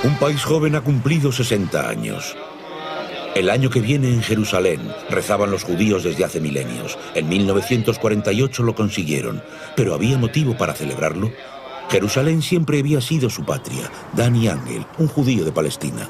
Un país joven ha cumplido 60 años. El año que viene en Jerusalén rezaban los judíos desde hace milenios. En 1948 lo consiguieron, pero ¿había motivo para celebrarlo? Jerusalén siempre había sido su patria. Dani Angel, un judío de Palestina.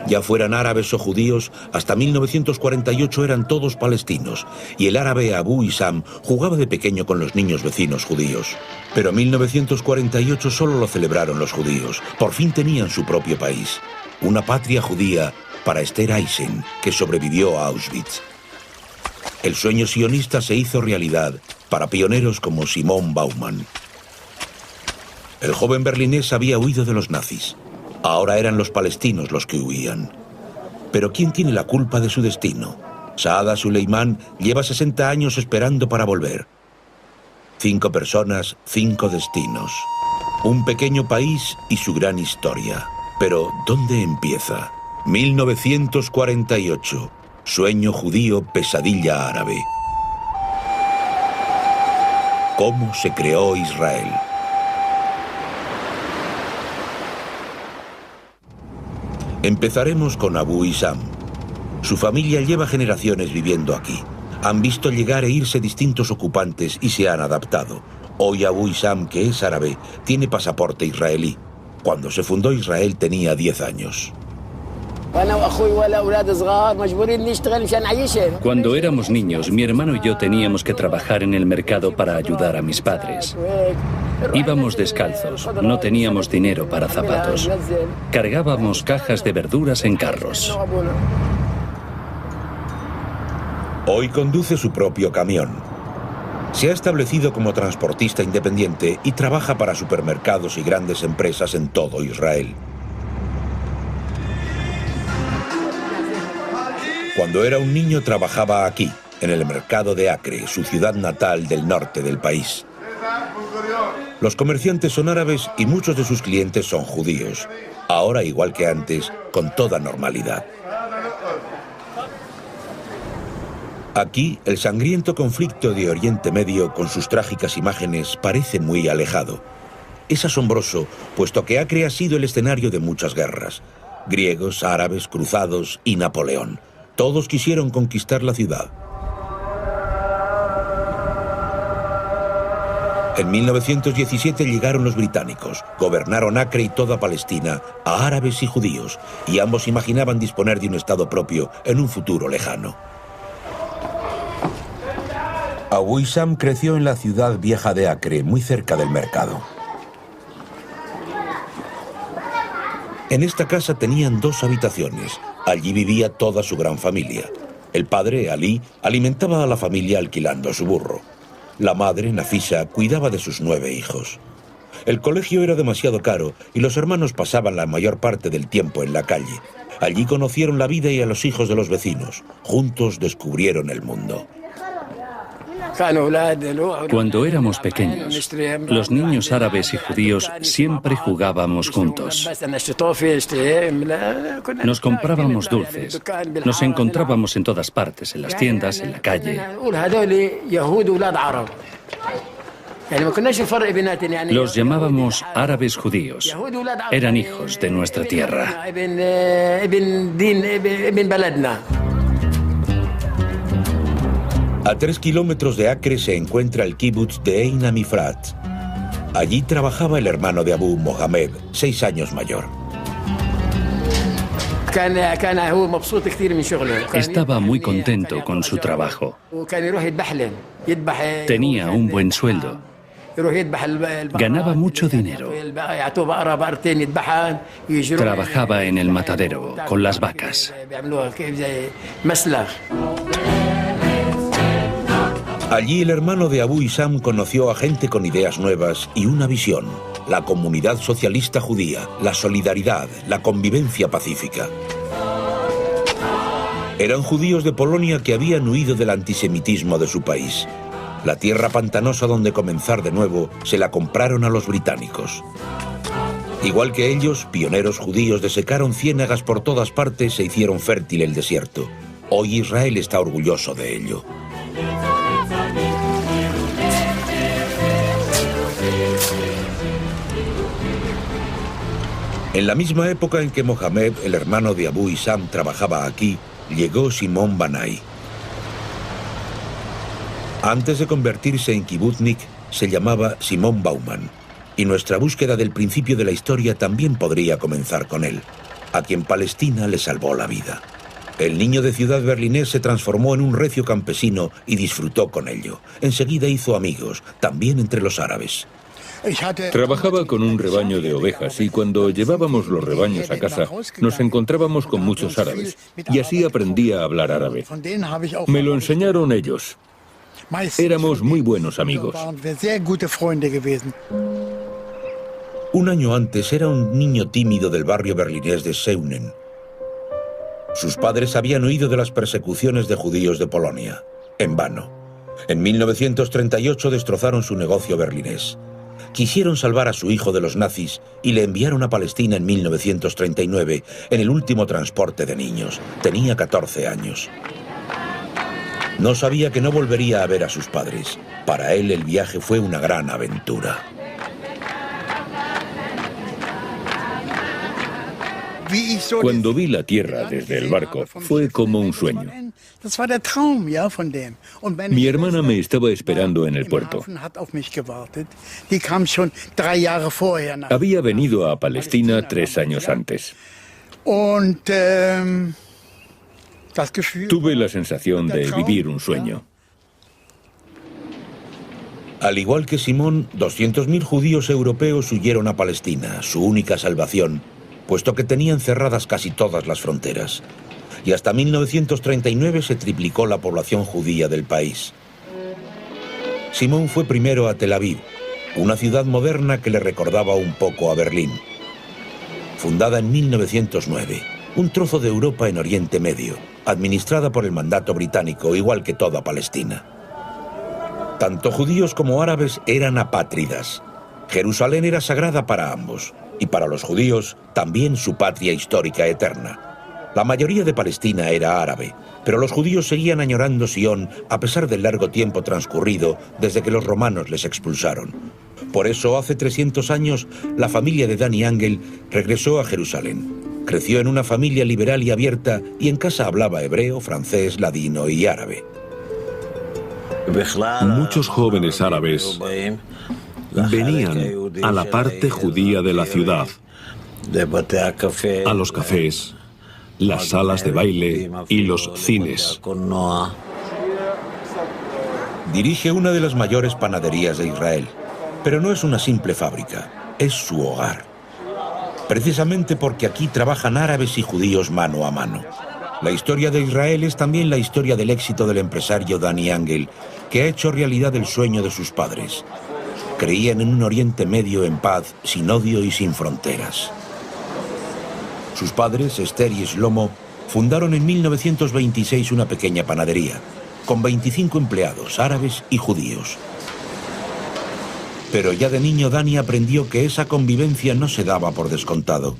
Ya fueran árabes o judíos, hasta 1948 eran todos palestinos, y el árabe Abu Isam jugaba de pequeño con los niños vecinos judíos. Pero en 1948 solo lo celebraron los judíos. Por fin tenían su propio país. Una patria judía para Esther Eisen, que sobrevivió a Auschwitz. El sueño sionista se hizo realidad para pioneros como Simón Baumann. El joven berlinés había huido de los nazis. Ahora eran los palestinos los que huían. Pero ¿quién tiene la culpa de su destino? Saada Suleiman lleva 60 años esperando para volver. 5 personas, 5 destinos. Un pequeño país y su gran historia. Pero, ¿dónde empieza? 1948. Sueño judío, pesadilla árabe. ¿Cómo se creó Israel? Empezaremos con Abu Isam. Su familia lleva generaciones viviendo aquí. Han visto llegar e irse distintos ocupantes y se han adaptado. Hoy Abu Isam, que es árabe, tiene pasaporte israelí. Cuando se fundó Israel tenía 10 años. Cuando éramos niños, mi hermano y yo teníamos que trabajar en el mercado para ayudar a mis padres. Íbamos descalzos, no teníamos dinero para zapatos. Cargábamos cajas de verduras en carros. Hoy conduce su propio camión. Se ha establecido como transportista independiente y trabaja para supermercados y grandes empresas en todo Israel. Cuando era un niño trabajaba aquí, en el mercado de Acre, su ciudad natal del norte del país. Los comerciantes son árabes y muchos de sus clientes son judíos. Ahora, igual que antes, con toda normalidad. Aquí, el sangriento conflicto de Oriente Medio, con sus trágicas imágenes, parece muy alejado. Es asombroso, puesto que Acre ha sido el escenario de muchas guerras. Griegos, árabes, cruzados y Napoleón. Todos quisieron conquistar la ciudad. En 1917 llegaron los británicos, gobernaron Acre y toda Palestina, a árabes y judíos, y ambos imaginaban disponer de un estado propio en un futuro lejano. Abu Isam creció en la ciudad vieja de Acre, muy cerca del mercado. En esta casa tenían 2 habitaciones. Allí vivía toda su gran familia. El padre, Ali, alimentaba a la familia alquilando su burro. La madre, Nafisa, cuidaba de sus 9 hijos. El colegio era demasiado caro y los hermanos pasaban la mayor parte del tiempo en la calle. Allí conocieron la vida y a los hijos de los vecinos. Juntos descubrieron el mundo. Cuando éramos pequeños, los niños árabes y judíos siempre jugábamos juntos. Nos comprábamos dulces, nos encontrábamos en todas partes, en las tiendas, en la calle. Los llamábamos árabes judíos. Eran hijos de nuestra tierra. A 3 kilómetros de Acre se encuentra el kibutz de Ein Amifrat. Allí trabajaba el hermano de Abu, Mohamed, 6 años mayor. Estaba muy contento con su trabajo. Tenía un buen sueldo. Ganaba mucho dinero. Trabajaba en el matadero, con las vacas. Allí el hermano de Abu Isam conoció a gente con ideas nuevas y una visión: la comunidad socialista judía, la solidaridad, la convivencia pacífica. Eran judíos de Polonia que habían huido del antisemitismo de su país. La tierra pantanosa donde comenzar de nuevo se la compraron a los británicos. Igual que ellos, pioneros judíos desecaron ciénagas por todas partes e hicieron fértil el desierto. Hoy Israel está orgulloso de ello. En la misma época en que Mohamed, el hermano de Abu Isam, trabajaba aquí, llegó Simón Banai. Antes de convertirse en kibbuznik, se llamaba Simón Bauman, y nuestra búsqueda del principio de la historia también podría comenzar con él, a quien Palestina le salvó la vida. El niño de ciudad berlinés se transformó en un recio campesino y disfrutó con ello. Enseguida hizo amigos, también entre los árabes. Trabajaba con un rebaño de ovejas y cuando llevábamos los rebaños a casa nos encontrábamos con muchos árabes y así aprendí a hablar árabe. Me lo enseñaron ellos. Éramos muy buenos amigos. Un año antes era un niño tímido del barrio berlinés de Seunen. Sus padres habían huido de las persecuciones de judíos de Polonia. En vano. En 1938 destrozaron su negocio berlinés. Quisieron salvar a su hijo de los nazis y le enviaron a Palestina en 1939 en el último transporte de niños. Tenía 14 años. No sabía que no volvería a ver a sus padres. Para él el viaje fue una gran aventura. Cuando vi la tierra desde el barco, fue como un sueño. Mi hermana me estaba esperando en el puerto. Había venido a Palestina 3 años antes. Tuve la sensación de vivir un sueño. Al igual que Simón, 200.000 judíos europeos huyeron a Palestina, su única salvación, puesto que tenían cerradas casi todas las fronteras. Y hasta 1939 se triplicó la población judía del país. Simón fue primero a Tel Aviv, una ciudad moderna que le recordaba un poco a Berlín. Fundada en 1909, un trozo de Europa en Oriente Medio, administrada por el mandato británico, igual que toda Palestina. Tanto judíos como árabes eran apátridas. Jerusalén era sagrada para ambos. Y para los judíos, también su patria histórica eterna. La mayoría de Palestina era árabe, pero los judíos seguían añorando Sion a pesar del largo tiempo transcurrido desde que los romanos les expulsaron. Por eso, hace 300 años, la familia de Dani Angel regresó a Jerusalén. Creció en una familia liberal y abierta y en casa hablaba hebreo, francés, ladino y árabe. Muchos jóvenes árabes venían a la parte judía de la ciudad, a los cafés, las salas de baile y los cines. Dirige una de las mayores panaderías de Israel, pero no es una simple fábrica, es su hogar. Precisamente porque aquí trabajan árabes y judíos mano a mano. La historia de Israel es también la historia del éxito del empresario Dani Angel, que ha hecho realidad el sueño de sus padres. Creían en un Oriente Medio en paz, sin odio y sin fronteras. Sus padres, Esther y Shlomo, fundaron en 1926 una pequeña panadería, con 25 empleados, árabes y judíos. Pero ya de niño Dani aprendió que esa convivencia no se daba por descontado.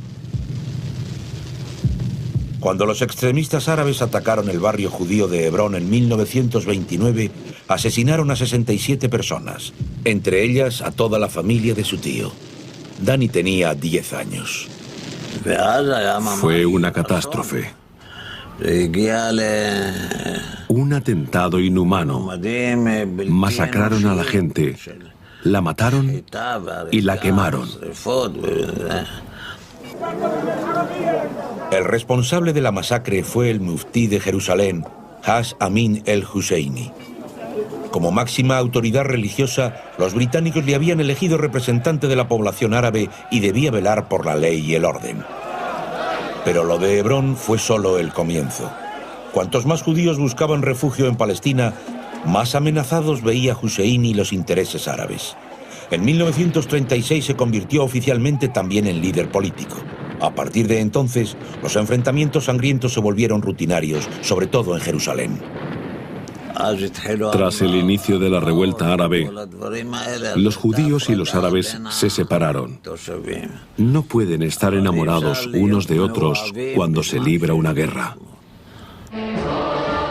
Cuando los extremistas árabes atacaron el barrio judío de Hebrón en 1929, asesinaron a 67 personas, entre ellas a toda la familia de su tío. Dani tenía 10 años. Fue una catástrofe. Un atentado inhumano. Masacraron a la gente, la mataron y la quemaron. El responsable de la masacre fue el muftí de Jerusalén, Hash Amin el-Husseini. Como máxima autoridad religiosa, los británicos le habían elegido representante de la población árabe y debía velar por la ley y el orden. Pero lo de Hebrón fue solo el comienzo. Cuantos más judíos buscaban refugio en Palestina, más amenazados veía Husseini los intereses árabes. En 1936 se convirtió oficialmente también en líder político. A partir de entonces, los enfrentamientos sangrientos se volvieron rutinarios, sobre todo en Jerusalén. Tras el inicio de la revuelta árabe, los judíos y los árabes se separaron. No pueden estar enamorados unos de otros cuando se libra una guerra.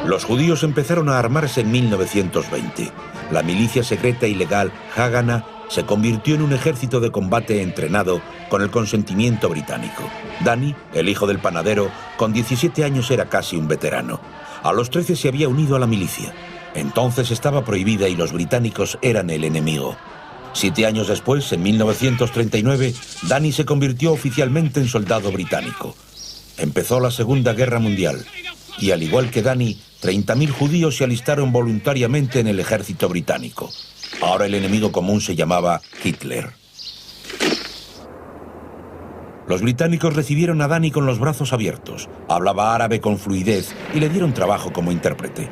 Los judíos empezaron a armarse en 1920. La milicia secreta ilegal Haganah se convirtió en un ejército de combate entrenado con el consentimiento británico. Danny, el hijo del panadero, con 17 años era casi un veterano. A los 13 se había unido a la milicia. Entonces estaba prohibida y los británicos eran el enemigo. 7 años después, en 1939, Danny se convirtió oficialmente en soldado británico. Empezó la Segunda Guerra Mundial y, al igual que Danny, 30.000 judíos se alistaron voluntariamente en el ejército británico. Ahora el enemigo común se llamaba Hitler. Los británicos recibieron a Danny con los brazos abiertos. Hablaba árabe con fluidez y le dieron trabajo como intérprete.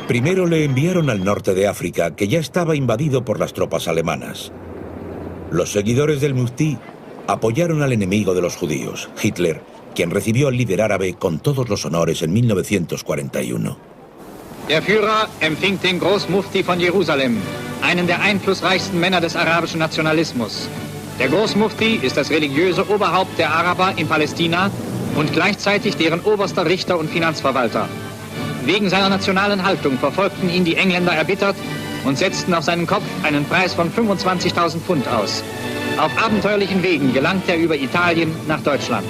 Primero le enviaron al norte de África, que ya estaba invadido por las tropas alemanas. Los seguidores del Muftí apoyaron al enemigo de los judíos, Hitler, quien recibió al líder árabe con todos los honores en 1941. Der Führer empfing den Großmufti von Jerusalem, einen der einflussreichsten Männer des arabischen Nationalismus. Der Großmufti ist das religiöse Oberhaupt der Araber in Palästina und gleichzeitig deren oberster Richter und Finanzverwalter. Wegen seiner nationalen Haltung verfolgten ihn die Engländer erbittert und setzten auf seinen Kopf einen Preis von 25.000 Pfund aus. Auf abenteuerlichen Wegen gelangt er über Italien nach Deutschland.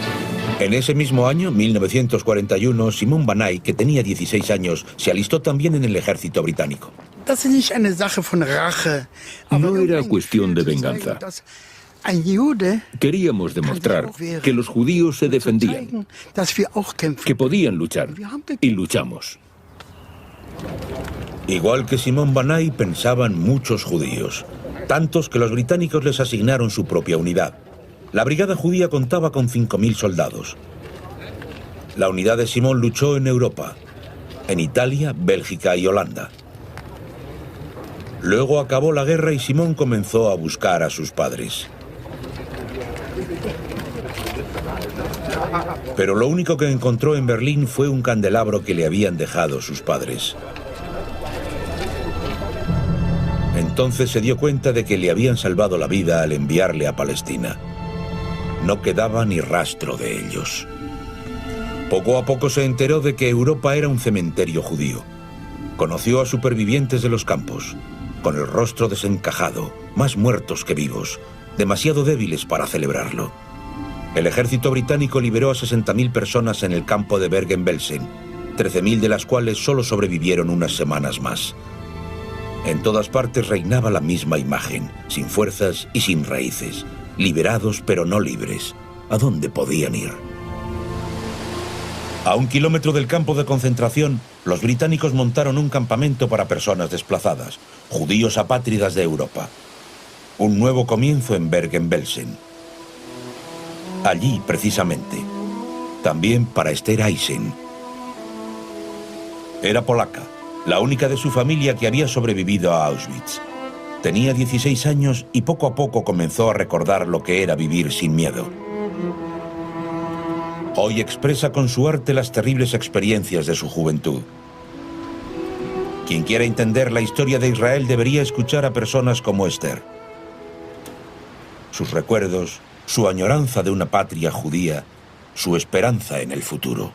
En ese mismo año, 1941, Simón Banai, que tenía 16 años, se alistó también en el ejército británico. No era cuestión de venganza. Queríamos demostrar que los judíos se defendían, que podían luchar, y luchamos. Igual que Simón Banai, pensaban muchos judíos, tantos que los británicos les asignaron su propia unidad. La brigada judía contaba con 5.000 soldados. La unidad de Simón luchó en Europa, en Italia, Bélgica y Holanda. Luego acabó la guerra y Simón comenzó a buscar a sus padres. Pero lo único que encontró en Berlín fue un candelabro que le habían dejado sus padres. Entonces se dio cuenta de que le habían salvado la vida al enviarle a Palestina. No quedaba ni rastro de ellos. Poco a poco se enteró de que Europa era un cementerio judío. Conoció a supervivientes de los campos, con el rostro desencajado, más muertos que vivos, demasiado débiles para celebrarlo. El ejército británico liberó a 60.000 personas en el campo de Bergen-Belsen, 13.000 de las cuales solo sobrevivieron unas semanas más. En todas partes reinaba la misma imagen, sin fuerzas y sin raíces, liberados pero no libres. ¿A dónde podían ir? A 1 kilómetro del campo de concentración, los británicos montaron un campamento para personas desplazadas, judíos apátridas de Europa. Un nuevo comienzo en Bergen-Belsen. Allí, precisamente, también para Esther Eisen. Era polaca, la única de su familia que había sobrevivido a Auschwitz. Tenía 16 años y poco a poco comenzó a recordar lo que era vivir sin miedo. Hoy expresa con su arte las terribles experiencias de su juventud. Quien quiera entender la historia de Israel debería escuchar a personas como Esther. Sus recuerdos, su añoranza de una patria judía, su esperanza en el futuro.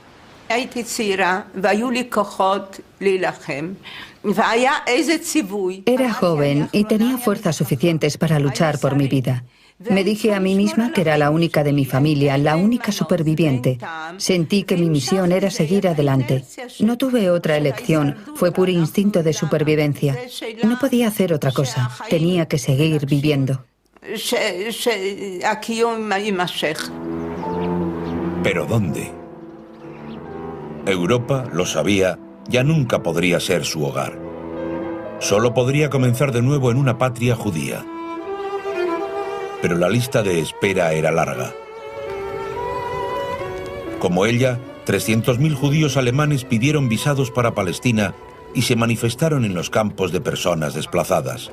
Era joven y tenía fuerzas suficientes para luchar por mi vida. Me dije a mí misma que era la única de mi familia, la única superviviente. Sentí que mi misión era seguir adelante. No tuve otra elección, fue puro instinto de supervivencia. No podía hacer otra cosa, tenía que seguir viviendo. ¿Pero dónde? Europa, lo sabía, ya nunca podría ser su hogar. Solo podría comenzar de nuevo en una patria judía. Pero la lista de espera era larga. Como ella, 300.000 judíos alemanes pidieron visados para Palestina y se manifestaron en los campos de personas desplazadas.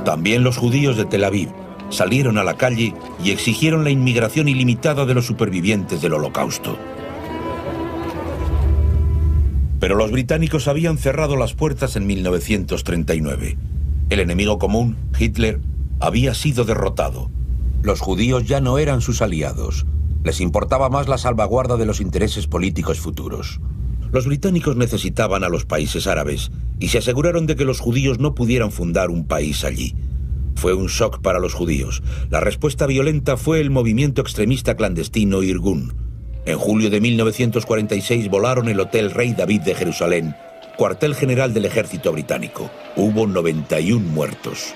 También los judíos de Tel Aviv salieron a la calle y exigieron la inmigración ilimitada de los supervivientes del Holocausto. Pero los británicos habían cerrado las puertas en 1939. El enemigo común, Hitler, había sido derrotado. Los judíos ya no eran sus aliados. Les importaba más la salvaguarda de los intereses políticos futuros. Los británicos necesitaban a los países árabes y se aseguraron de que los judíos no pudieran fundar un país allí. Fue un shock para los judíos. La respuesta violenta fue el movimiento extremista clandestino Irgun. En julio de 1946 volaron el Hotel Rey David de Jerusalén, cuartel general del ejército británico. Hubo 91 muertos.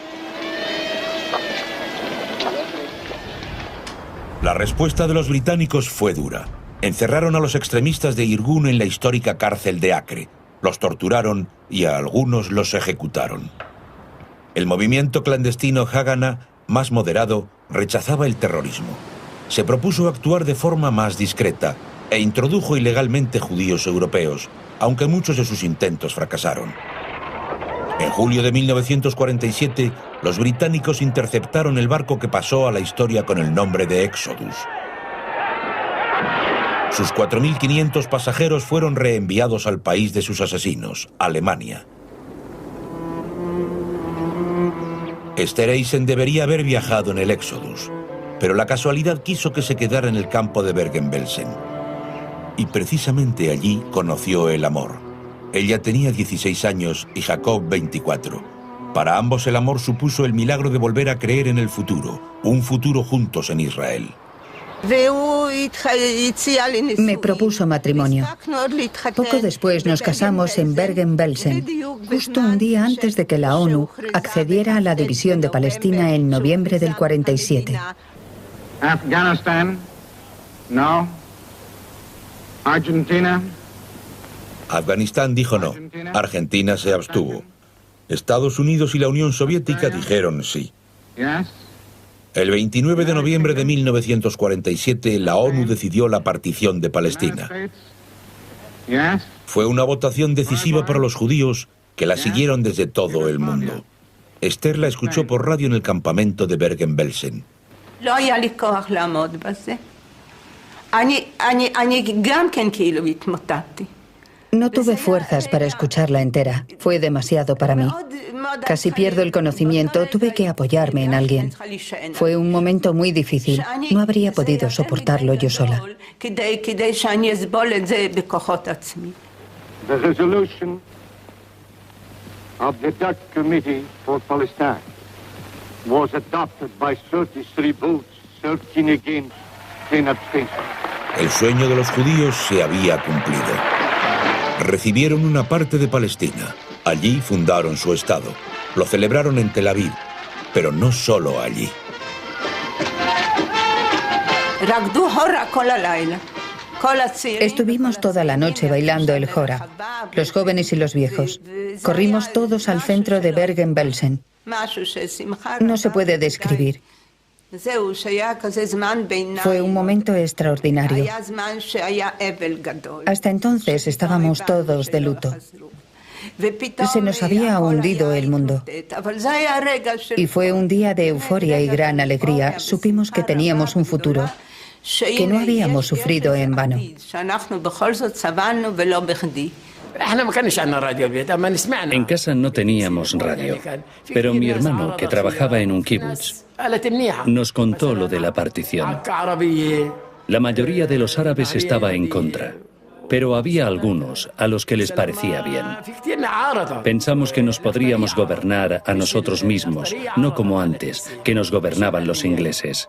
La respuesta de los británicos fue dura. Encerraron a los extremistas de Irgun en la histórica cárcel de Acre. Los torturaron y a algunos los ejecutaron. El movimiento clandestino Haganah, más moderado, rechazaba el terrorismo. Se propuso actuar de forma más discreta e introdujo ilegalmente judíos europeos, aunque muchos de sus intentos fracasaron. En julio de 1947, los británicos interceptaron el barco que pasó a la historia con el nombre de Exodus. Sus 4.500 pasajeros fueron reenviados al país de sus asesinos, Alemania. Esther Eisen debería haber viajado en el Exodus, pero la casualidad quiso que se quedara en el campo de Bergen-Belsen. Y precisamente allí conoció el amor. Ella tenía 16 años y Jacob 24. Para ambos el amor supuso el milagro de volver a creer en el futuro, un futuro juntos en Israel. Me propuso matrimonio. Poco después nos casamos en Bergen-Belsen, justo un día antes de que la ONU accediera a la división de Palestina en noviembre del 47. Afganistán, no. Argentina. Afganistán dijo no. Argentina se abstuvo. Estados Unidos y la Unión Soviética dijeron sí. Yes. El 29 de noviembre de 1947, la ONU decidió la partición de Palestina. Yes. Fue una votación decisiva para los judíos que la siguieron desde todo el mundo. Esther la escuchó por radio en el campamento de Bergen-Belsen. No tuve fuerzas para escucharla entera. Fue demasiado para mí. Casi pierdo el conocimiento. Tuve que apoyarme en alguien. Fue un momento muy difícil. No habría podido soportarlo yo sola. The resolution of the Dutch Committee for Palestine was adopted by 33 votes, 13 against, 10 abstentions. El sueño de los judíos se había cumplido. Recibieron una parte de Palestina. Allí fundaron su Estado. Lo celebraron en Tel Aviv, pero no solo allí. Estuvimos toda la noche bailando el Hora, los jóvenes y los viejos. Corrimos todos al centro de Bergen-Belsen. No se puede describir. Fue un momento extraordinario. Hasta entonces estábamos todos de luto. Se nos había hundido el mundo. Y fue un día de euforia y gran alegría. Supimos que teníamos un futuro, que no habíamos sufrido en vano. En casa no teníamos radio, pero mi hermano, que trabajaba en un kibutz, nos contó lo de la partición. La mayoría de los árabes estaba en contra, pero había algunos a los que les parecía bien. Pensamos que nos podríamos gobernar a nosotros mismos, no como antes, que nos gobernaban los ingleses.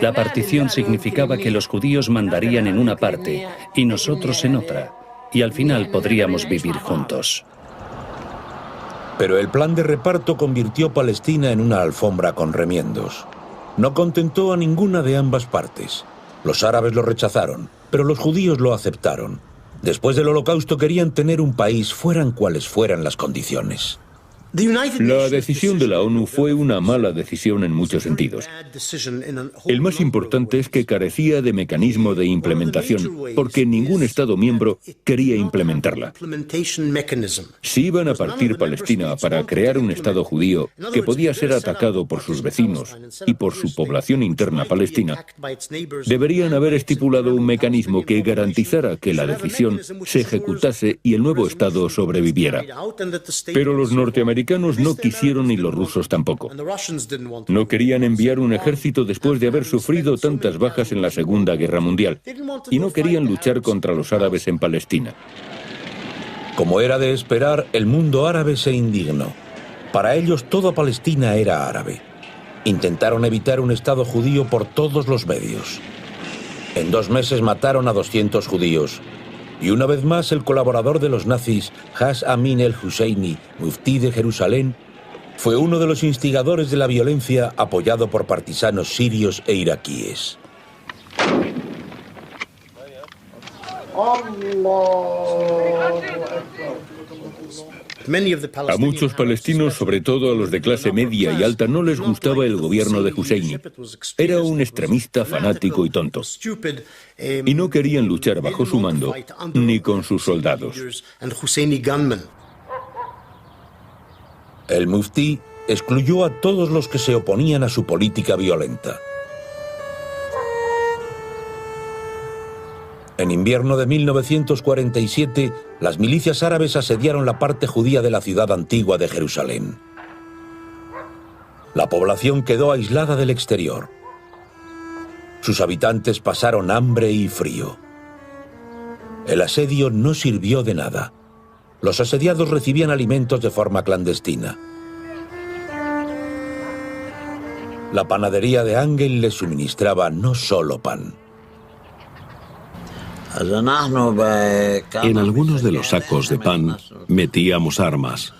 La partición significaba que los judíos mandarían en una parte y nosotros en otra, y al final podríamos vivir juntos. Pero el plan de reparto convirtió Palestina en una alfombra con remiendos. No contentó a ninguna de ambas partes. Los árabes lo rechazaron, pero los judíos lo aceptaron. Después del Holocausto querían tener un país fueran cuales fueran las condiciones. La decisión de la ONU fue una mala decisión en muchos sentidos. El más importante es que carecía de mecanismo de implementación, porque ningún Estado miembro quería implementarla. Si iban a partir Palestina para crear un Estado judío que podía ser atacado por sus vecinos y por su población interna palestina, deberían haber estipulado un mecanismo que garantizara que la decisión se ejecutase y el nuevo Estado sobreviviera. Pero los norteamericanos no quisieron y los rusos tampoco. No querían enviar un ejército después de haber sufrido tantas bajas en la Segunda Guerra Mundial y no querían luchar contra los árabes en Palestina. Como era de esperar, el mundo árabe se indignó. Para ellos toda Palestina era árabe. Intentaron evitar un Estado judío por todos los medios. En 2 meses mataron a 200 judíos. Y una vez más el colaborador de los nazis, Haj Amin el-Husseini, muftí de Jerusalén, fue uno de los instigadores de la violencia, apoyado por partisanos sirios e iraquíes. A muchos palestinos, sobre todo a los de clase media y alta, no les gustaba el gobierno de Husseini. Era un extremista fanático y tonto. Y no querían luchar bajo su mando ni con sus soldados. El muftí excluyó a todos los que se oponían a su política violenta. En invierno de 1947, las milicias árabes asediaron la parte judía de la ciudad antigua de Jerusalén. La población quedó aislada del exterior. Sus habitantes pasaron hambre y frío. El asedio no sirvió de nada. Los asediados recibían alimentos de forma clandestina. La panadería de Angel les suministraba no solo pan. En algunos de los sacos de pan metíamos armas.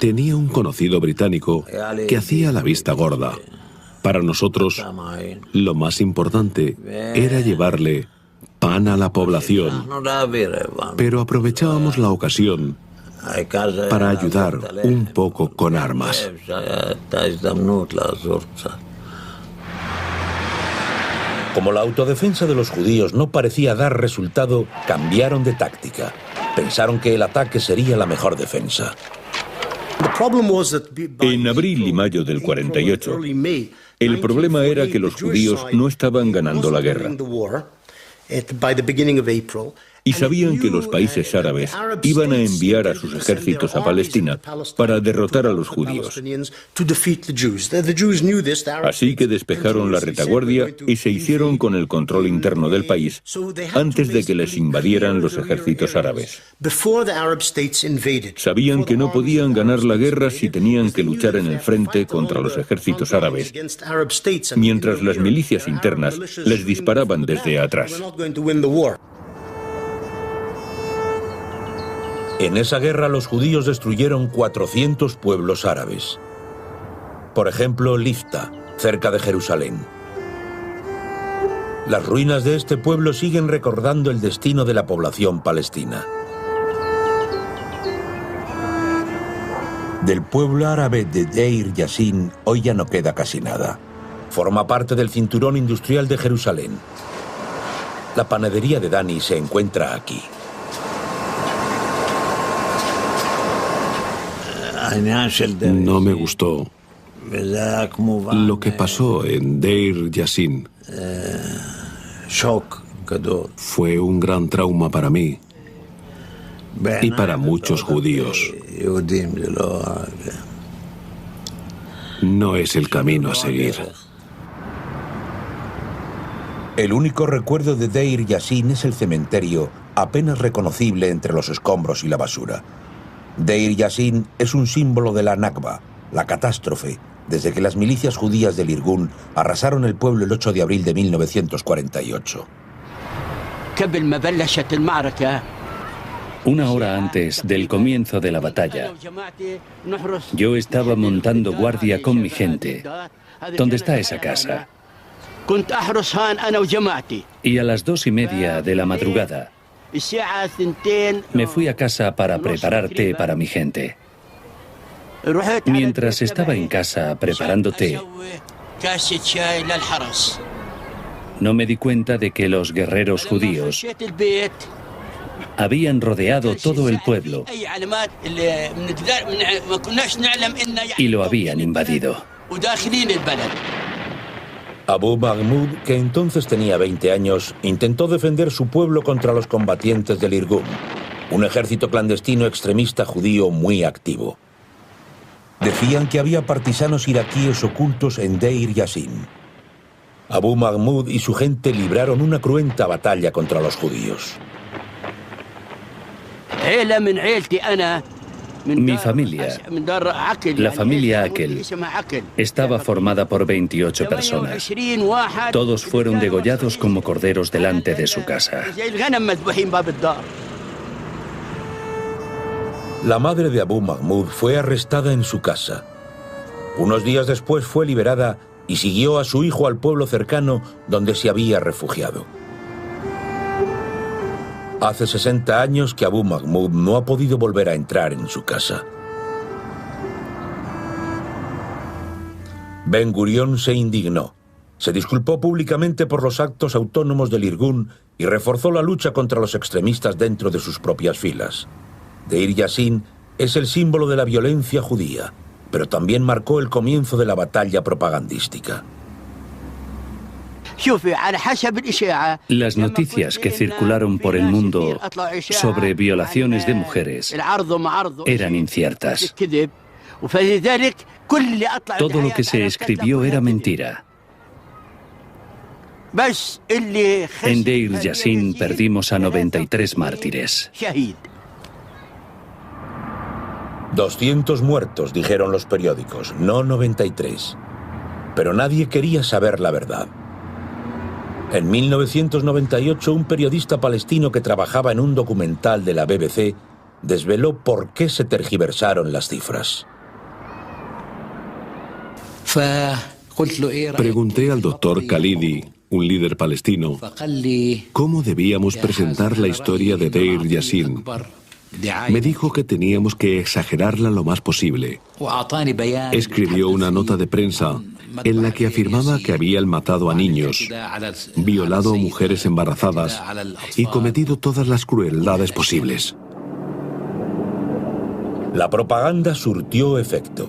Tenía un conocido británico que hacía la vista gorda. Para nosotros, lo más importante era llevarle pan a la población, pero aprovechábamos la ocasión para ayudar un poco con armas. Como la autodefensa de los judíos no parecía dar resultado, cambiaron de táctica. Pensaron que el ataque sería la mejor defensa. En abril y mayo del 48, el problema era que los judíos no estaban ganando la guerra. Y sabían que los países árabes iban a enviar a sus ejércitos a Palestina para derrotar a los judíos. Así que despejaron la retaguardia y se hicieron con el control interno del país antes de que les invadieran los ejércitos árabes. Sabían que no podían ganar la guerra si tenían que luchar en el frente contra los ejércitos árabes, mientras las milicias internas les disparaban desde atrás. En esa guerra los judíos destruyeron 400 pueblos árabes. Por ejemplo, Lifta, cerca de Jerusalén. Las ruinas de este pueblo siguen recordando el destino de la población palestina. Del pueblo árabe de Deir Yassin hoy ya no queda casi nada. Forma parte del cinturón industrial de Jerusalén. La panadería de Dani se encuentra aquí. No me gustó lo que pasó en Deir Yassin. Fue un gran trauma para mí y para muchos judíos. No es el camino a seguir. El único recuerdo de Deir Yassin es el cementerio, apenas reconocible entre los escombros y la basura. Deir Yassin es un símbolo de la Nakba, la catástrofe, desde que las milicias judías del Irgun arrasaron el pueblo el 8 de abril de 1948. Una hora antes del comienzo de la batalla, yo estaba montando guardia con mi gente. ¿Dónde está esa casa? Y a las 2:30 de la madrugada, me fui a casa para preparar té para mi gente. Mientras estaba en casa preparando té, no me di cuenta de que los guerreros judíos habían rodeado todo el pueblo y lo habían invadido. Abu Mahmoud, que entonces tenía 20 años, intentó defender su pueblo contra los combatientes del Irgun, un ejército clandestino extremista judío muy activo. Decían que había partisanos iraquíes ocultos en Deir Yassin. Abu Mahmoud y su gente libraron una cruenta batalla contra los judíos. Mi familia, la familia Akel, estaba formada por 28 personas. Todos fueron degollados como corderos delante de su casa. La madre de Abu Mahmoud fue arrestada en su casa. Unos días después fue liberada y siguió a su hijo al pueblo cercano donde se había refugiado. Hace 60 años que Abu Mahmoud no ha podido volver a entrar en su casa. Ben Gurión se indignó. Se disculpó públicamente por los actos autónomos del Irgun y reforzó la lucha contra los extremistas dentro de sus propias filas. Deir Yassin es el símbolo de la violencia judía, pero también marcó el comienzo de la batalla propagandística. Las noticias que circularon por el mundo sobre violaciones de mujeres eran inciertas. Todo lo que se escribió era mentira. En Deir Yassin perdimos a 93 mártires. 200 muertos, dijeron los periódicos, no 93. Pero nadie quería saber la verdad. En 1998, un periodista palestino que trabajaba en un documental de la BBC desveló por qué se tergiversaron las cifras. Pregunté al doctor Khalidi, un líder palestino, cómo debíamos presentar la historia de Deir Yassin. Me dijo que teníamos que exagerarla lo más posible. Escribió una nota de prensa en la que afirmaba que habían matado a niños, violado a mujeres embarazadas y cometido todas las crueldades posibles. La propaganda surtió efecto.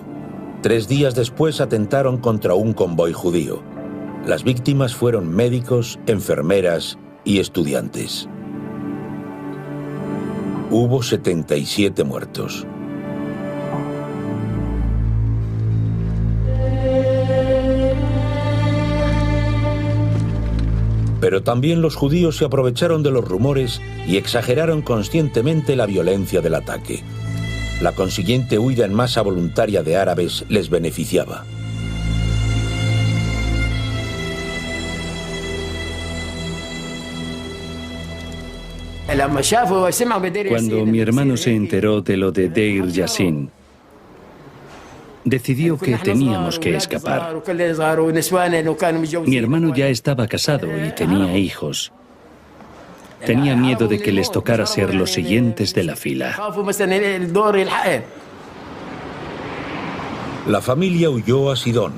3 días después atentaron contra un convoy judío. Las víctimas fueron médicos, enfermeras y estudiantes. Hubo 77 muertos. Pero también los judíos se aprovecharon de los rumores y exageraron conscientemente la violencia del ataque. La consiguiente huida en masa voluntaria de árabes les beneficiaba. Cuando mi hermano se enteró de lo de Deir Yassin, decidió que teníamos que escapar. Mi hermano ya estaba casado y tenía hijos. Tenía miedo de que les tocara ser los siguientes de la fila. La familia huyó a Sidón,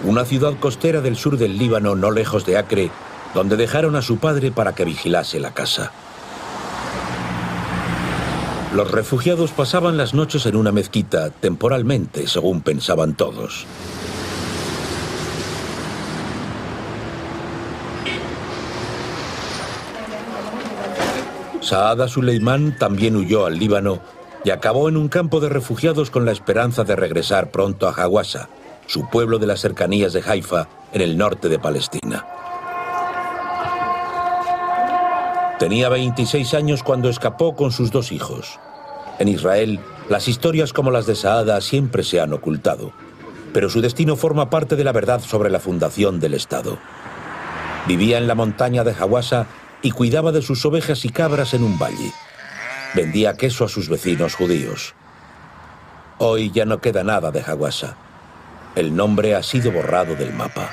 una ciudad costera del sur del Líbano, no lejos de Acre, donde dejaron a su padre para que vigilase la casa. Los refugiados pasaban las noches en una mezquita, temporalmente, según pensaban todos. Saada Suleimán también huyó al Líbano y acabó en un campo de refugiados con la esperanza de regresar pronto a Hawassa, su pueblo de las cercanías de Haifa, en el norte de Palestina. Tenía 26 años cuando escapó con sus 2 hijos. En Israel, las historias como las de Saada siempre se han ocultado, pero su destino forma parte de la verdad sobre la fundación del Estado. Vivía en la montaña de Hawassa y cuidaba de sus ovejas y cabras en un valle. Vendía queso a sus vecinos judíos. Hoy ya no queda nada de Hawassa. El nombre ha sido borrado del mapa.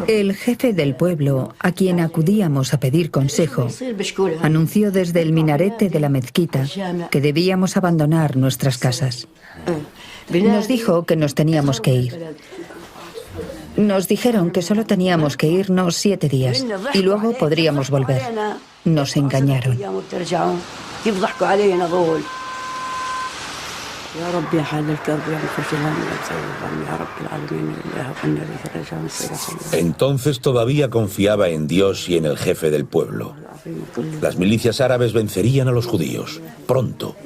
El jefe del pueblo, a quien acudíamos a pedir consejo, anunció desde el minarete de la mezquita que debíamos abandonar nuestras casas. Nos dijo que nos teníamos que ir. Nos dijeron que solo teníamos que irnos 7 días y luego podríamos volver. Nos engañaron. Entonces todavía confiaba en Dios y en el jefe del pueblo. Las milicias árabes vencerían a los judíos, pronto.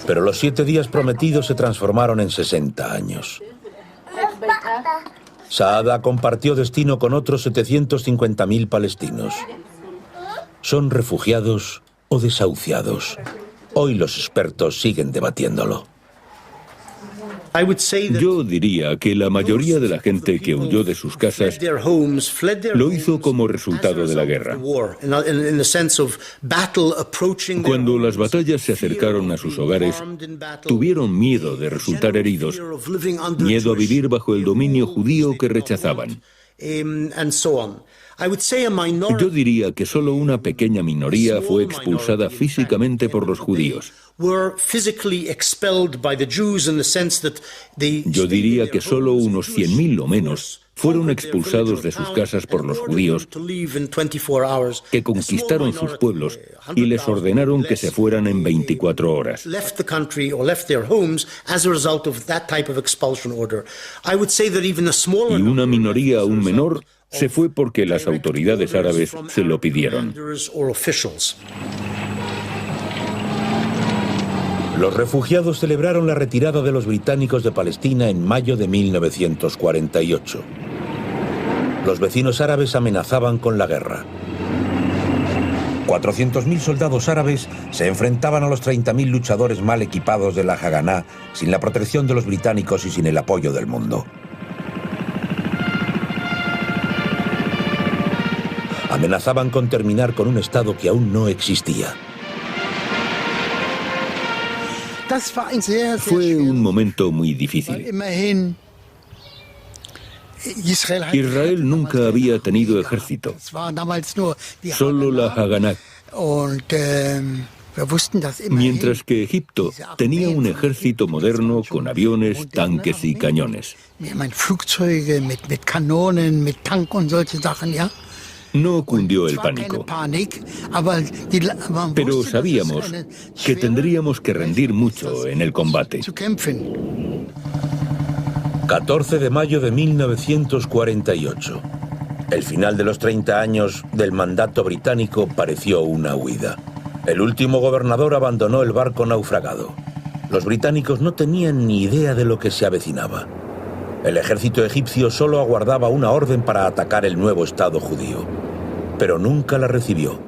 Pero los 7 días prometidos se transformaron en 60 años. Saada compartió destino con otros 750.000 palestinos. ¿Son refugiados o desahuciados? Hoy los expertos siguen debatiéndolo. Yo diría que la mayoría de la gente que huyó de sus casas lo hizo como resultado de la guerra. Cuando las batallas se acercaron a sus hogares, tuvieron miedo de resultar heridos, miedo a vivir bajo el dominio judío que rechazaban. Yo diría que solo una pequeña minoría fue expulsada físicamente por los judíos. Yo diría que solo unos 100.000 o menos fueron expulsados de sus casas por los judíos, que conquistaron sus pueblos y les ordenaron que se fueran en 24 horas. Y una minoría aún menor se fue porque las autoridades árabes se lo pidieron. Los refugiados celebraron la retirada de los británicos de Palestina en mayo de 1948. Los vecinos árabes amenazaban con la guerra. 400.000 soldados árabes se enfrentaban a los 30.000 luchadores mal equipados de la Haganá, sin la protección de los británicos y sin el apoyo del mundo. Amenazaban con terminar con un Estado que aún no existía. Fue un momento muy difícil. Israel nunca había tenido ejército, solo la Haganá. Mientras que Egipto tenía un ejército moderno con aviones, tanques y cañones. No cundió el pánico, pero sabíamos que tendríamos que rendir mucho en el combate. 14 de mayo de 1948. El final de los 30 años del mandato británico pareció una huida. El último gobernador abandonó el barco naufragado. Los británicos no tenían ni idea de lo que se avecinaba. El ejército egipcio solo aguardaba una orden para atacar el nuevo Estado judío, pero nunca la recibió.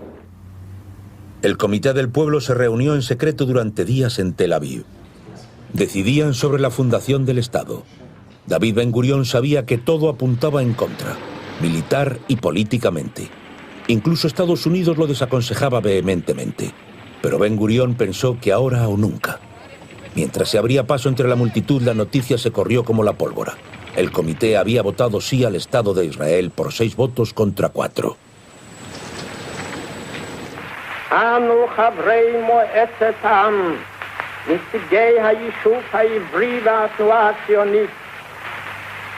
El Comité del Pueblo se reunió en secreto durante días en Tel Aviv. Decidían sobre la fundación del Estado. David Ben-Gurión sabía que todo apuntaba en contra, militar y políticamente. Incluso Estados Unidos lo desaconsejaba vehementemente, pero Ben-Gurión pensó que ahora o nunca. Mientras se abría paso entre la multitud, la noticia se corrió como la pólvora. El comité había votado sí al Estado de Israel por 6 votos contra 4. Anu חברי מועצת העם, נציגי היישוב העברי והתנועה הציונית,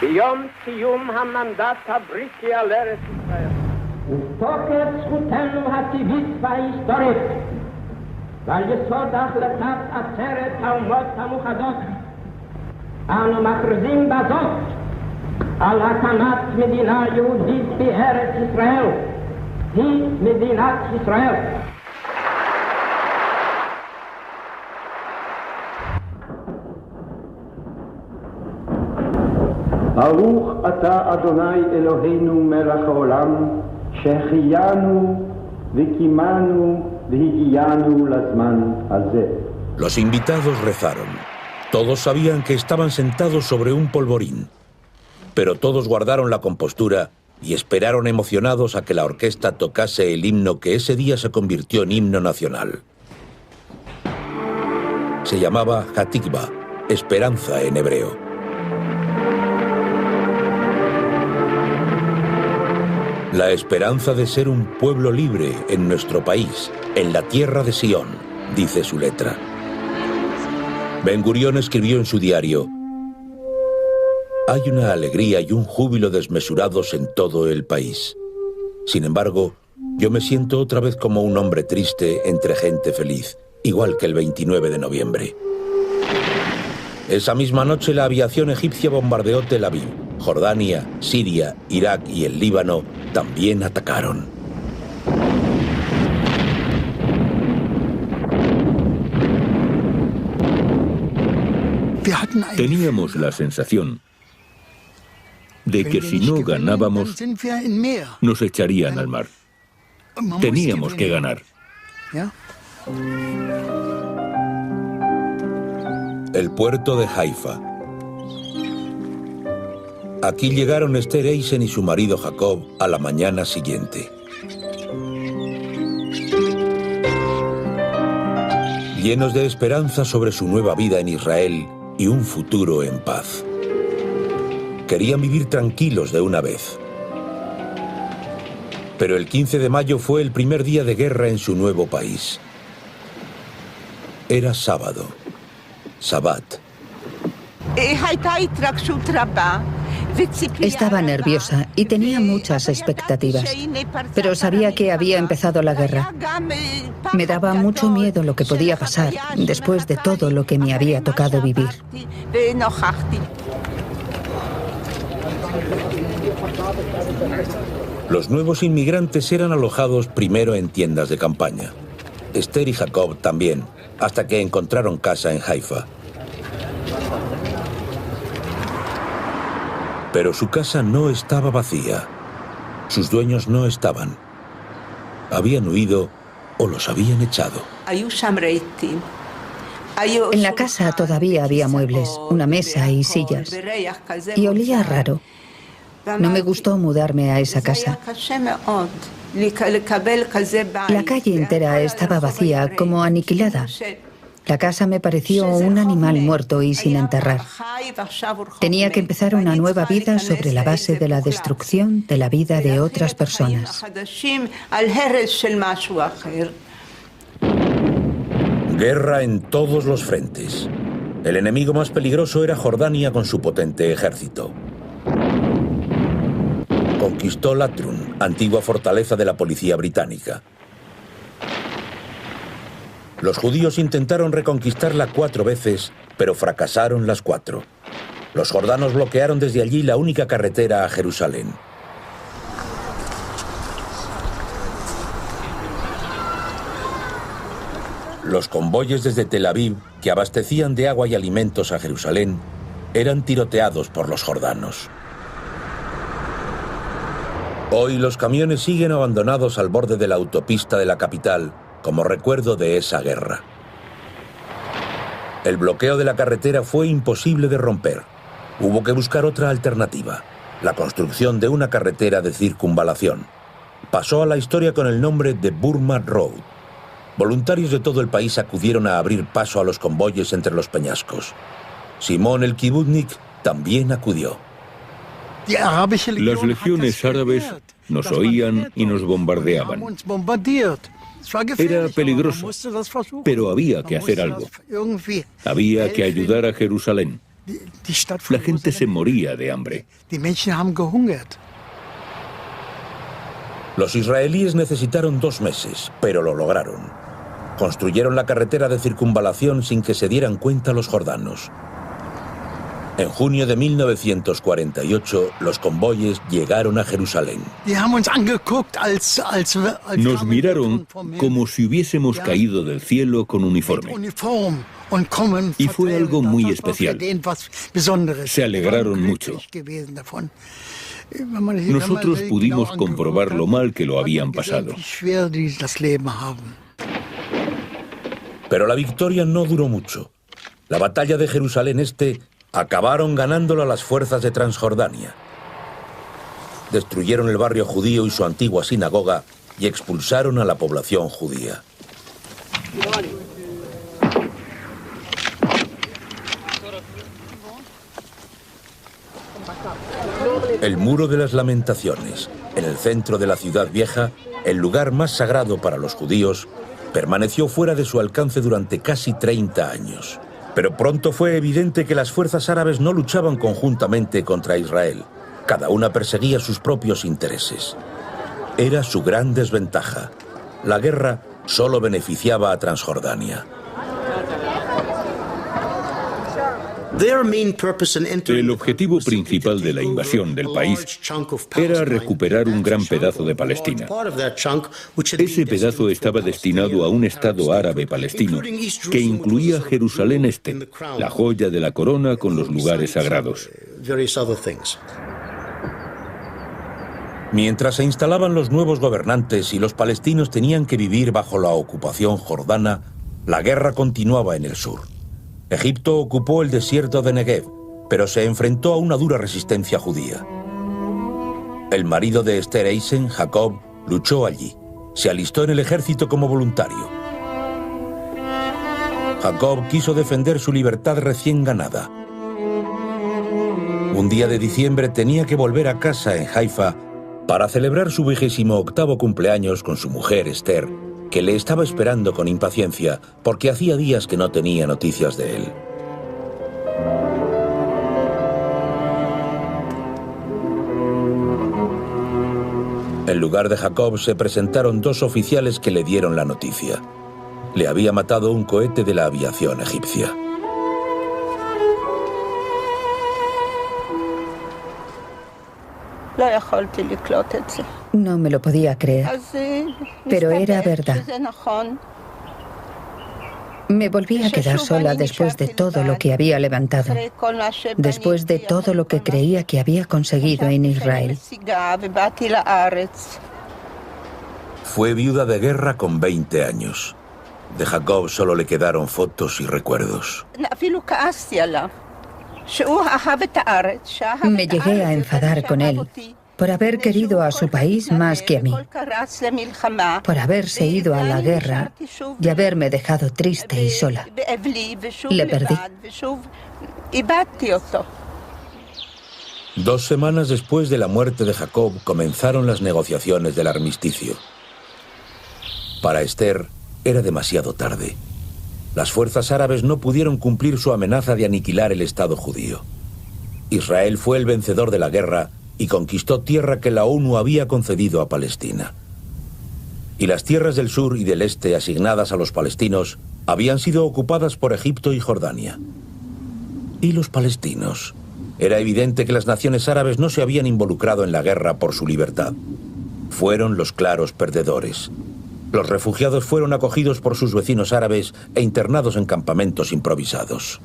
ביום סיום המנדט הבריטי על ארץ ישראל. מתוקף זכותנו הטבעית וההיסטורית, ועל יסוד החלטת עצרת האומות המאוחדות, אנו מכריזים בזאת על הקמת מדינה יהודית בארץ ישראל, היא מדינת ישראל. ברוך אתה אדוני אלוהינו מלך העולם שהחיינו וקיימנו והגיענו לזמן הזה. Los invitados rezaron. Todos sabían que estaban sentados sobre un polvorín, pero todos guardaron la compostura y esperaron emocionados a que la orquesta tocase el himno que ese día se convirtió en himno nacional. Se llamaba Hatikva, esperanza en hebreo. La esperanza de ser un pueblo libre en nuestro país, en la tierra de Sion, dice su letra. Ben-Gurión escribió en su diario: hay una alegría y un júbilo desmesurados en todo el país. Sin embargo, yo me siento otra vez como un hombre triste entre gente feliz, igual que el 29 de noviembre. Esa misma noche la aviación egipcia bombardeó Tel Aviv. Jordania, Siria, Irak y el Líbano también atacaron. Teníamos la sensación de que si no ganábamos, nos echarían al mar. Teníamos que ganar. El puerto de Haifa. Aquí llegaron Esther Eisen y su marido Jacob a la mañana siguiente. Llenos de esperanza sobre su nueva vida en Israel y un futuro en paz. Querían vivir tranquilos de una vez. Pero el 15 de mayo fue el primer día de guerra en su nuevo país. Era sábado, Sabbat. Estaba nerviosa y tenía muchas expectativas, pero sabía que había empezado la guerra. Me daba mucho miedo lo que podía pasar después de todo lo que me había tocado vivir. Los nuevos inmigrantes eran alojados primero en tiendas de campaña. Esther y Jacob también, hasta que encontraron casa en Haifa. Pero su casa no estaba vacía. Sus dueños no estaban. Habían huido o los habían echado. En la casa todavía había muebles, una mesa y sillas. Y olía raro. No me gustó mudarme a esa casa. La calle entera estaba vacía, como aniquilada. La casa me pareció un animal muerto y sin enterrar. Tenía que empezar una nueva vida sobre la base de la destrucción de la vida de otras personas. Guerra en todos los frentes. El enemigo más peligroso era Jordania con su potente ejército. Conquistó Latrun, antigua fortaleza de la policía británica. Los judíos intentaron reconquistarla 4 veces, pero fracasaron las 4. Los jordanos bloquearon desde allí la única carretera a Jerusalén. Los convoyes desde Tel Aviv, que abastecían de agua y alimentos a Jerusalén, eran tiroteados por los jordanos. Hoy los camiones siguen abandonados al borde de la autopista de la capital, como recuerdo de esa guerra. El bloqueo de la carretera fue imposible de romper. Hubo que buscar otra alternativa, la construcción de una carretera de circunvalación. Pasó a la historia con el nombre de Burma Road. Voluntarios de todo el país acudieron a abrir paso a los convoyes entre los peñascos. Simón el Kibutnik también acudió. Las legiones árabes nos oían y nos bombardeaban. Era peligroso, pero había que hacer algo. Había que ayudar a Jerusalén. La gente se moría de hambre. Los israelíes necesitaron 2 meses, pero lo lograron. Construyeron la carretera de circunvalación sin que se dieran cuenta los jordanos. En junio de 1948, los convoyes llegaron a Jerusalén. Nos miraron como si hubiésemos caído del cielo con uniforme. Y fue algo muy especial. Se alegraron mucho. Nosotros pudimos comprobar lo mal que lo habían pasado. Pero la victoria no duró mucho. La batalla de Jerusalén Este acabaron ganándolo a las fuerzas de Transjordania. Destruyeron el barrio judío y su antigua sinagoga y expulsaron a la población judía. El Muro de las Lamentaciones, en el centro de la ciudad vieja, el lugar más sagrado para los judíos, permaneció fuera de su alcance durante casi 30 años. Pero pronto fue evidente que las fuerzas árabes no luchaban conjuntamente contra Israel. Cada una perseguía sus propios intereses. Era su gran desventaja. La guerra solo beneficiaba a Transjordania. El objetivo principal de la invasión del país era recuperar un gran pedazo de Palestina. Ese pedazo estaba destinado a un Estado árabe palestino que incluía Jerusalén Este, la joya de la corona con los lugares sagrados. Mientras se instalaban los nuevos gobernantes y los palestinos tenían que vivir bajo la ocupación jordana, la guerra continuaba en el sur. Egipto ocupó el desierto de Negev, pero se enfrentó a una dura resistencia judía. El marido de Esther Eisen, Jacob, luchó allí. Se alistó en el ejército como voluntario. Jacob quiso defender su libertad recién ganada. Un día de diciembre tenía que volver a casa en Haifa para celebrar su 28º cumpleaños con su mujer Esther, que le estaba esperando con impaciencia porque hacía días que no tenía noticias de él. En lugar de Jacob se presentaron 2 oficiales que le dieron la noticia. Le había matado un cohete de la aviación egipcia. No me lo podía creer, pero era verdad. Me volví a quedar sola después de todo lo que había levantado, después de todo lo que creía que había conseguido en Israel. Fue viuda de guerra con 20 años. De Jacob solo le quedaron fotos y recuerdos. Me llegué a enfadar con él por haber querido a su país más que a mí, por haberse ido a la guerra y haberme dejado triste y sola. Le perdí. 2 semanas después de la muerte de Jacob comenzaron las negociaciones del armisticio. Para Esther era demasiado tarde. Las fuerzas árabes no pudieron cumplir su amenaza de aniquilar el Estado judío. Israel fue el vencedor de la guerra y conquistó tierra que la ONU había concedido a Palestina. Y las tierras del sur y del este asignadas a los palestinos habían sido ocupadas por Egipto y Jordania. ¿Y los palestinos? Era evidente que las naciones árabes no se habían involucrado en la guerra por su libertad. Fueron los claros perdedores. Los refugiados fueron acogidos por sus vecinos árabes e internados en campamentos improvisados.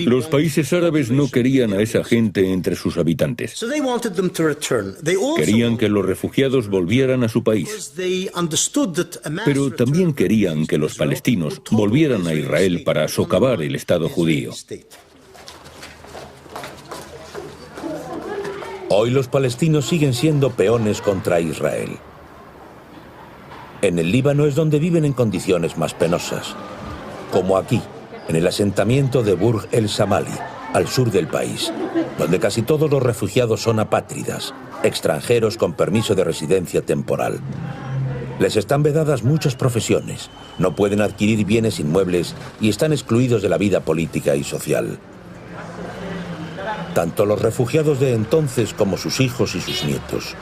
Los países árabes no querían a esa gente entre sus habitantes. Querían que los refugiados volvieran a su país. Pero también querían que los palestinos volvieran a Israel para socavar el Estado judío. Hoy los palestinos siguen siendo peones contra Israel. En el Líbano es donde viven en condiciones más penosas, como aquí, en el asentamiento de Burj el Samali, al sur del país, donde casi todos los refugiados son apátridas, extranjeros con permiso de residencia temporal. Les están vedadas muchas profesiones, no pueden adquirir bienes inmuebles y están excluidos de la vida política y social. Tanto los refugiados de entonces como sus hijos y sus nietos.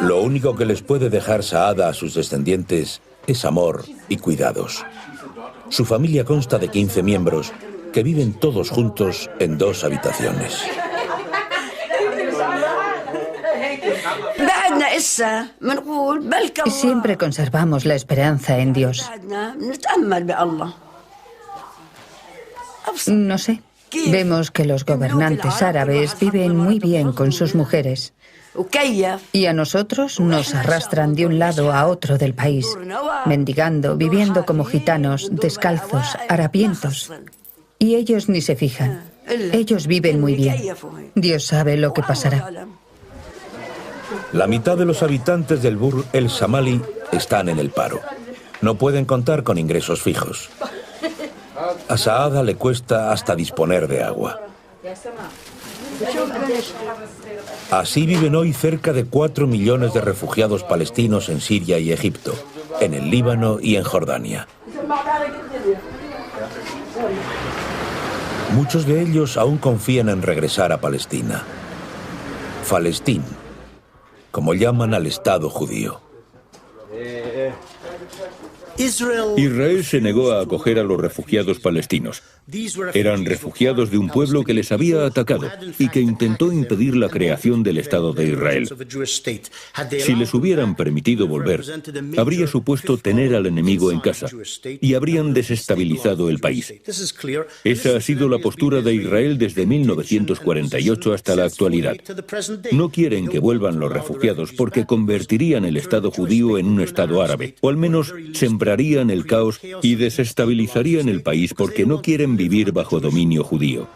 Lo único que les puede dejar Saada a sus descendientes es amor y cuidados. Su familia consta de 15 miembros que viven todos juntos en 2 habitaciones. Siempre conservamos la esperanza en Dios. No sé. Vemos que los gobernantes árabes viven muy bien con sus mujeres. Y a nosotros nos arrastran de un lado a otro del país, mendigando, viviendo como gitanos, descalzos, harapientos. Y ellos ni se fijan. Ellos viven muy bien. Dios sabe lo que pasará. La mitad de los habitantes del Burj el Samali están en el paro. No pueden contar con ingresos fijos. A Saada le cuesta hasta disponer de agua. Así viven hoy cerca de 4 millones de refugiados palestinos en Siria y Egipto, en el Líbano y en Jordania. Muchos de ellos aún confían en regresar a Palestina. Falestín, como llaman al Estado judío. Israel se negó a acoger a los refugiados palestinos. Eran refugiados de un pueblo que les había atacado y que intentó impedir la creación del Estado de Israel. Si les hubieran permitido volver, habría supuesto tener al enemigo en casa y habrían desestabilizado el país. Esa ha sido la postura de Israel desde 1948 hasta la actualidad. No quieren que vuelvan los refugiados porque convertirían el Estado judío en un Estado árabe, o al menos sembrarían el caos y desestabilizarían el país porque no quieren vivir bajo dominio judío.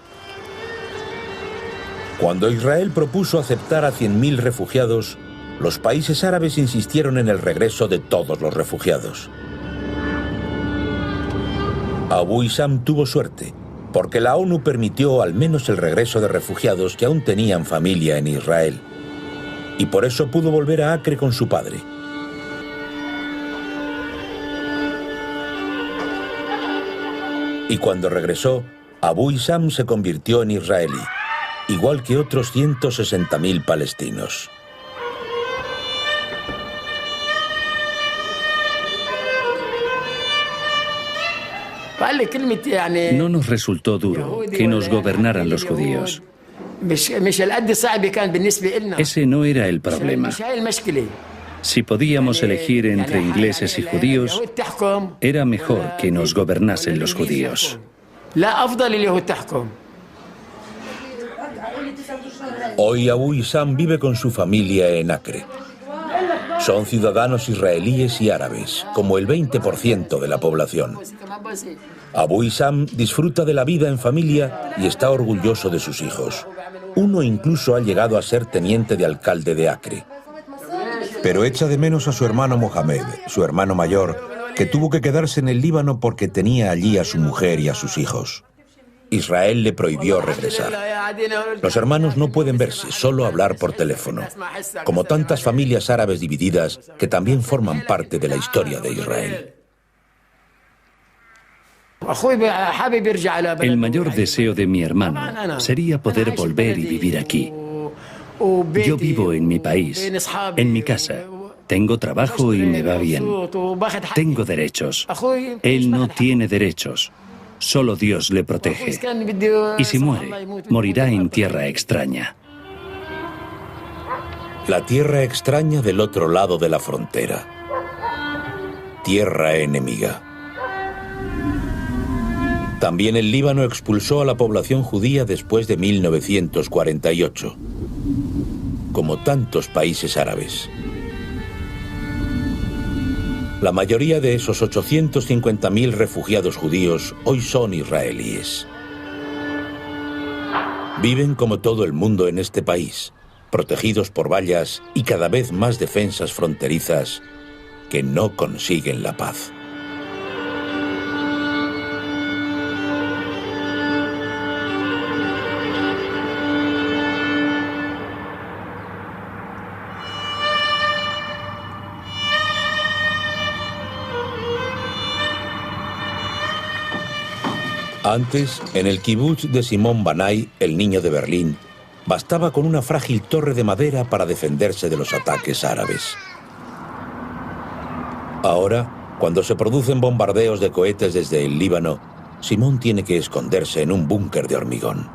Cuando Israel propuso aceptar a 100.000 refugiados, los países árabes insistieron en el regreso de todos los refugiados. Abu Isam tuvo suerte, porque la ONU permitió al menos el regreso de refugiados que aún tenían familia en Israel. Y por eso pudo volver a Acre con su padre. Y cuando regresó, Abu Isam se convirtió en israelí, igual que otros 160.000 palestinos. No nos resultó duro que nos gobernaran los judíos. Ese no era el problema. Si podíamos elegir entre ingleses y judíos, era mejor que nos gobernasen los judíos. Hoy Abu Isam vive con su familia en Acre. Son ciudadanos israelíes y árabes, como el 20% de la población. Abu Isam disfruta de la vida en familia y está orgulloso de sus hijos. Uno incluso ha llegado a ser teniente de alcalde de Acre. Pero echa de menos a su hermano Mohamed, su hermano mayor, que tuvo que quedarse en el Líbano porque tenía allí a su mujer y a sus hijos. Israel le prohibió regresar. Los hermanos no pueden verse, solo hablar por teléfono, como tantas familias árabes divididas que también forman parte de la historia de Israel. El mayor deseo de mi hermano sería poder volver y vivir aquí. Yo vivo en mi país, en mi casa. Tengo trabajo y me va bien. Tengo derechos. Él no tiene derechos. Solo Dios le protege. Y si muere, morirá en tierra extraña. La tierra extraña del otro lado de la frontera. Tierra enemiga. También el Líbano expulsó a la población judía después de 1948, como tantos países árabes. La mayoría de esos 850.000 refugiados judíos hoy son israelíes. Viven como todo el mundo en este país, protegidos por vallas y cada vez más defensas fronterizas que no consiguen la paz. Antes, en el kibutz de Simón Banai, el niño de Berlín, bastaba con una frágil torre de madera para defenderse de los ataques árabes. Ahora, cuando se producen bombardeos de cohetes desde el Líbano, Simón tiene que esconderse en un búnker de hormigón.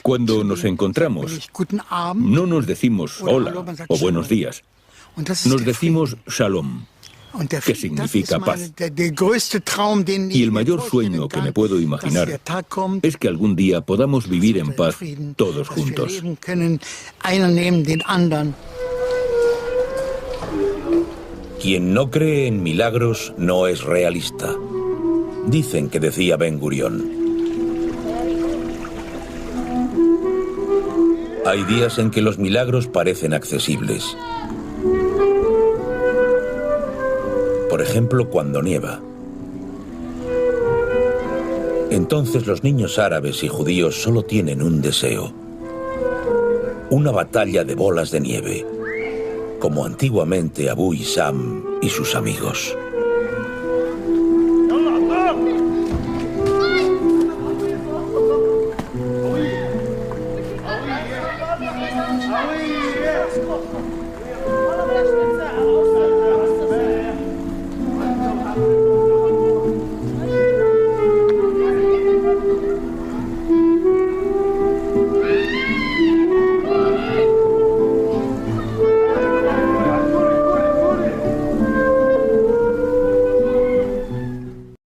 Cuando nos encontramos, no nos decimos hola o buenos días. Nos decimos shalom, que significa paz. Y el mayor sueño que me puedo imaginar es que algún día podamos vivir en paz todos juntos. Quien no cree en milagros no es realista. Dicen que decía Ben Gurión. Hay días en que los milagros parecen accesibles. Por ejemplo, cuando nieva. Entonces los niños árabes y judíos solo tienen un deseo: una batalla de bolas de nieve, como antiguamente Abu Isam y sus amigos.